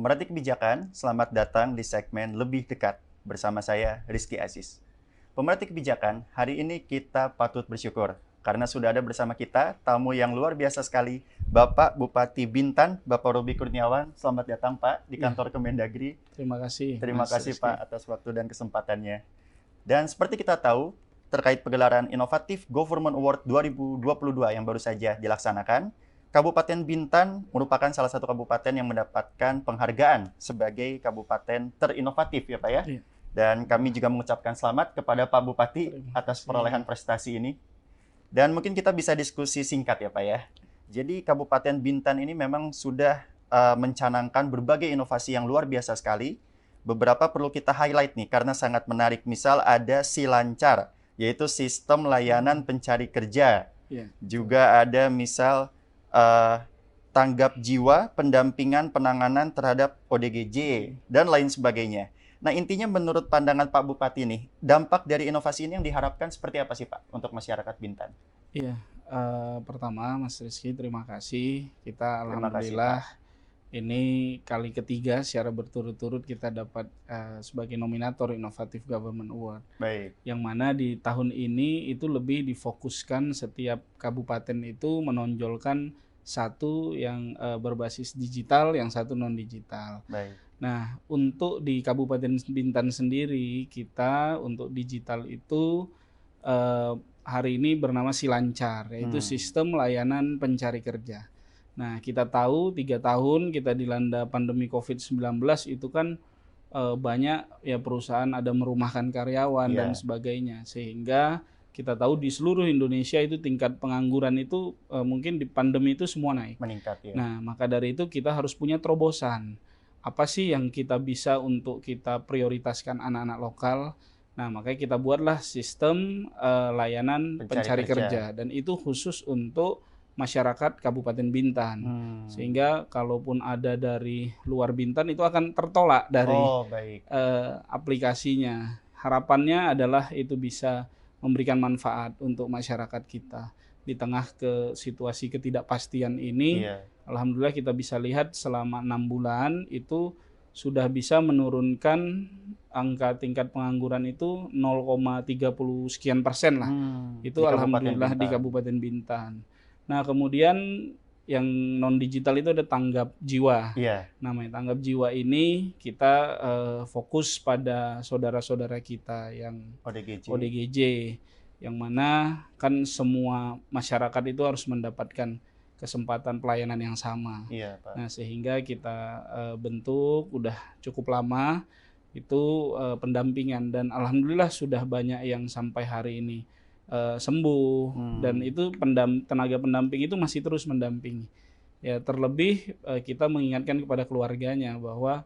Pemerhati kebijakan, selamat datang di segmen Lebih Dekat bersama saya, Rizky Aziz. Pemerhati kebijakan, hari ini kita patut bersyukur karena sudah ada bersama kita tamu yang luar biasa sekali, Bapak Bupati Bintan, Bapak Roby Kurniawan. Selamat datang Pak di kantor Kemendagri. Terima kasih. Terima kasih Pak atas waktu dan kesempatannya. Dan seperti kita tahu, terkait pegelaran Inovatif Government Award 2022 yang baru saja dilaksanakan, Kabupaten Bintan merupakan salah satu kabupaten yang mendapatkan penghargaan sebagai kabupaten terinovatif ya Pak ya. Iya. Dan kami juga mengucapkan selamat kepada Pak Bupati atas perolehan prestasi ini. Dan mungkin kita bisa diskusi singkat ya Pak ya. Jadi Kabupaten Bintan ini memang sudah mencanangkan berbagai inovasi yang luar biasa sekali. Beberapa perlu kita highlight nih karena sangat menarik. Misal ada Silancar, yaitu sistem layanan pencari kerja. Iya. Juga ada misal tanggap jiwa, pendampingan penanganan terhadap ODGJ, dan lain sebagainya. Nah, intinya menurut pandangan Pak Bupati nih, dampak dari inovasi ini yang diharapkan seperti apa sih Pak untuk masyarakat Bintan? Iya, pertama Mas Rizky terima kasih. Kita Terima kasih, alhamdulillah ini kali ketiga secara berturut-turut kita dapat sebagai nominator Innovative Government Award. Baik. Yang mana di tahun ini itu lebih difokuskan setiap kabupaten itu menonjolkan satu yang berbasis digital, yang satu non-digital. Baik. Nah, untuk di Kabupaten Bintan sendiri, kita untuk digital itu hari ini bernama Silancar, yaitu sistem layanan pencari kerja. Nah, kita tahu 3 tahun kita dilanda pandemi COVID-19 itu kan banyak ya perusahaan ada merumahkan karyawan dan sebagainya, sehingga kita tahu di seluruh Indonesia itu tingkat pengangguran itu mungkin di pandemi itu semua naik. Meningkat ya. Nah, maka dari itu kita harus punya terobosan. Apa sih yang kita bisa untuk kita prioritaskan anak-anak lokal? Nah, makanya kita buatlah sistem layanan pencari kerja. Dan itu khusus untuk masyarakat Kabupaten Bintan. Sehingga kalaupun ada dari luar Bintan itu akan tertolak dari aplikasinya. Harapannya adalah itu bisa memberikan manfaat untuk masyarakat kita. Di tengah ke situasi ketidakpastian ini, alhamdulillah kita bisa lihat selama 6 bulan itu sudah bisa menurunkan angka tingkat pengangguran itu 0,30 sekian persen lah. Itu alhamdulillah di Kabupaten Bintan. Nah, kemudian yang non digital itu ada tanggap jiwa. Namanya tanggap jiwa ini kita fokus pada saudara-saudara kita yang ODGJ, yang mana kan semua masyarakat itu harus mendapatkan kesempatan pelayanan yang sama. Pak. Nah, sehingga kita bentuk udah cukup lama itu pendampingan, dan alhamdulillah sudah banyak yang sampai hari ini sembuh. Dan itu tenaga pendamping itu masih terus mendampingi. Ya, terlebih kita mengingatkan kepada keluarganya bahwa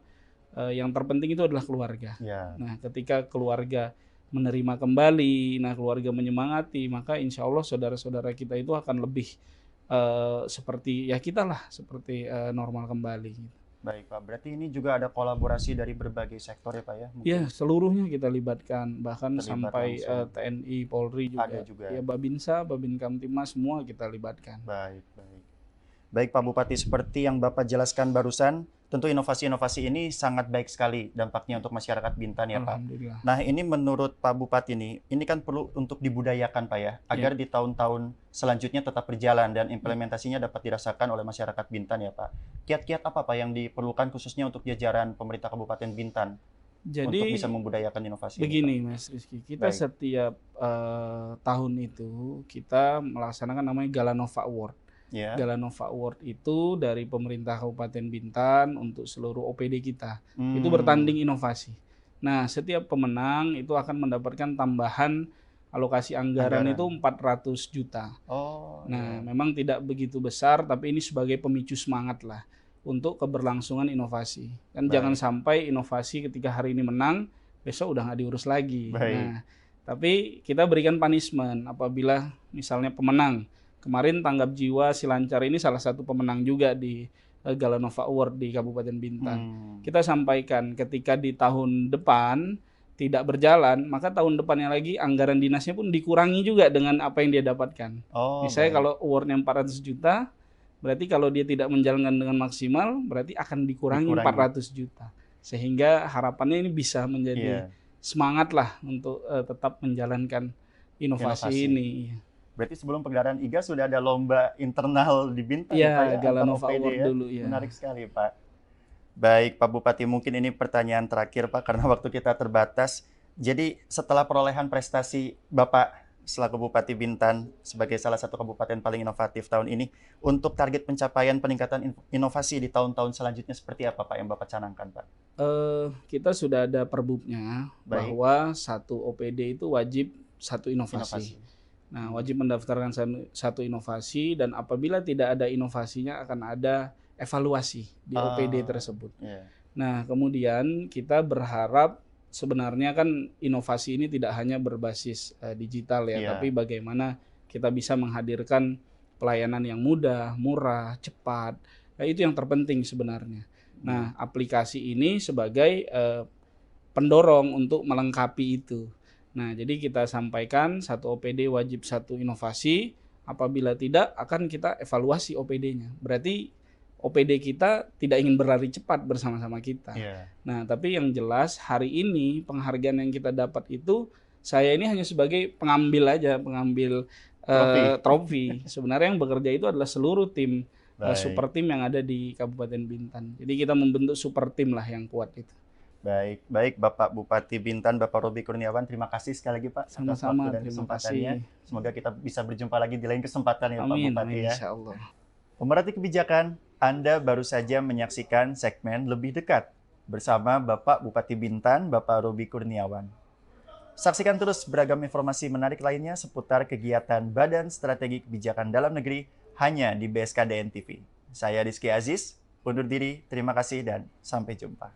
yang terpenting itu adalah keluarga. Nah, ketika keluarga menerima kembali, nah keluarga menyemangati, maka insya Allah saudara-saudara kita itu akan lebih seperti ya kita lah, seperti normal kembali. Baik Pak, berarti ini juga ada kolaborasi dari berbagai sektor ya Pak ya? Iya, seluruhnya kita libatkan, bahkan sampai TNI, Polri juga. Ada juga. Ya, Babinsa, Babin Kamtibmas, semua kita libatkan. Baik. Baik Pak Bupati, seperti yang Bapak jelaskan barusan, tentu inovasi-inovasi ini sangat baik sekali dampaknya untuk masyarakat Bintan ya Pak. Alhamdulillah. Nah, ini menurut Pak Bupati ini kan perlu untuk dibudayakan Pak ya, agar di tahun-tahun selanjutnya tetap berjalan dan implementasinya dapat dirasakan oleh masyarakat Bintan ya Pak. Kiat-kiat apa Pak yang diperlukan khususnya untuk jajaran pemerintah Kabupaten Bintan untuk bisa membudayakan inovasi begini ini, Pak? Mas Rizky, kita setiap tahun itu kita melaksanakan namanya Galanova Award. Galanova Award itu dari pemerintah Kabupaten Bintan untuk seluruh OPD kita. Itu bertanding inovasi. Nah, setiap pemenang itu akan mendapatkan tambahan alokasi anggaran itu 400 juta. Memang tidak begitu besar, tapi ini sebagai pemicu semangat lah untuk keberlangsungan inovasi. Kan jangan sampai inovasi ketika hari ini menang, besok udah nggak diurus lagi. Nah, tapi kita berikan punishment apabila misalnya pemenang. Kemarin tanggap jiwa Silancar ini salah satu pemenang juga di Galanova Award di Kabupaten Bintan. Kita sampaikan ketika di tahun depan tidak berjalan, maka tahun depannya lagi anggaran dinasnya pun dikurangi juga dengan apa yang dia dapatkan. Misalnya kalau awardnya 400 juta, Berarti kalau dia tidak menjalankan dengan maksimal, berarti akan dikurangi 400 juta. Sehingga harapannya ini bisa menjadi semangat lah untuk tetap menjalankan inovasi ini. Berarti sebelum pegelaran IGA sudah ada lomba internal di Bintan ya, Pak, Galanova Award ya. Dulu ya. Menarik sekali Pak. Baik Pak Bupati, mungkin ini pertanyaan terakhir Pak karena waktu kita terbatas. Jadi setelah perolehan prestasi Bapak selaku Bupati Bintan sebagai salah satu kabupaten paling inovatif tahun ini, untuk target pencapaian peningkatan inovasi di tahun-tahun selanjutnya seperti apa Pak yang Bapak canangkan Pak? Kita sudah ada perbubnya bahwa satu OPD itu wajib satu inovasi. Nah, wajib mendaftarkan satu inovasi, dan apabila tidak ada inovasinya akan ada evaluasi di OPD tersebut. Nah, kemudian kita berharap sebenarnya kan inovasi ini tidak hanya berbasis digital ya, tapi bagaimana kita bisa menghadirkan pelayanan yang mudah, murah, cepat. Nah, itu yang terpenting sebenarnya. Nah, aplikasi ini sebagai pendorong untuk melengkapi itu. Nah, jadi kita sampaikan satu OPD wajib satu inovasi. Apabila tidak, akan kita evaluasi OPD-nya. Berarti OPD kita tidak ingin berlari cepat bersama-sama kita. Nah, tapi yang jelas hari ini penghargaan yang kita dapat itu, saya ini hanya sebagai pengambil aja, pengambil trofi. Sebenarnya yang bekerja itu adalah seluruh tim, super tim yang ada di Kabupaten Bintan. Jadi kita membentuk super tim lah yang kuat itu. Baik Bapak Bupati Bintan, Bapak Roby Kurniawan, terima kasih sekali lagi Pak. Sama-sama, terima kasih. Semoga kita bisa berjumpa lagi di lain kesempatan ya Pak Bupati ya. Insya Allah. Pemerhati kebijakan, Anda baru saja menyaksikan segmen Lebih Dekat bersama Bapak Bupati Bintan, Bapak Roby Kurniawan. Saksikan terus beragam informasi menarik lainnya seputar kegiatan Badan Strategi Kebijakan Dalam Negeri hanya di BSKDN TV. Saya Rizky Aziz, undur diri, terima kasih dan sampai jumpa.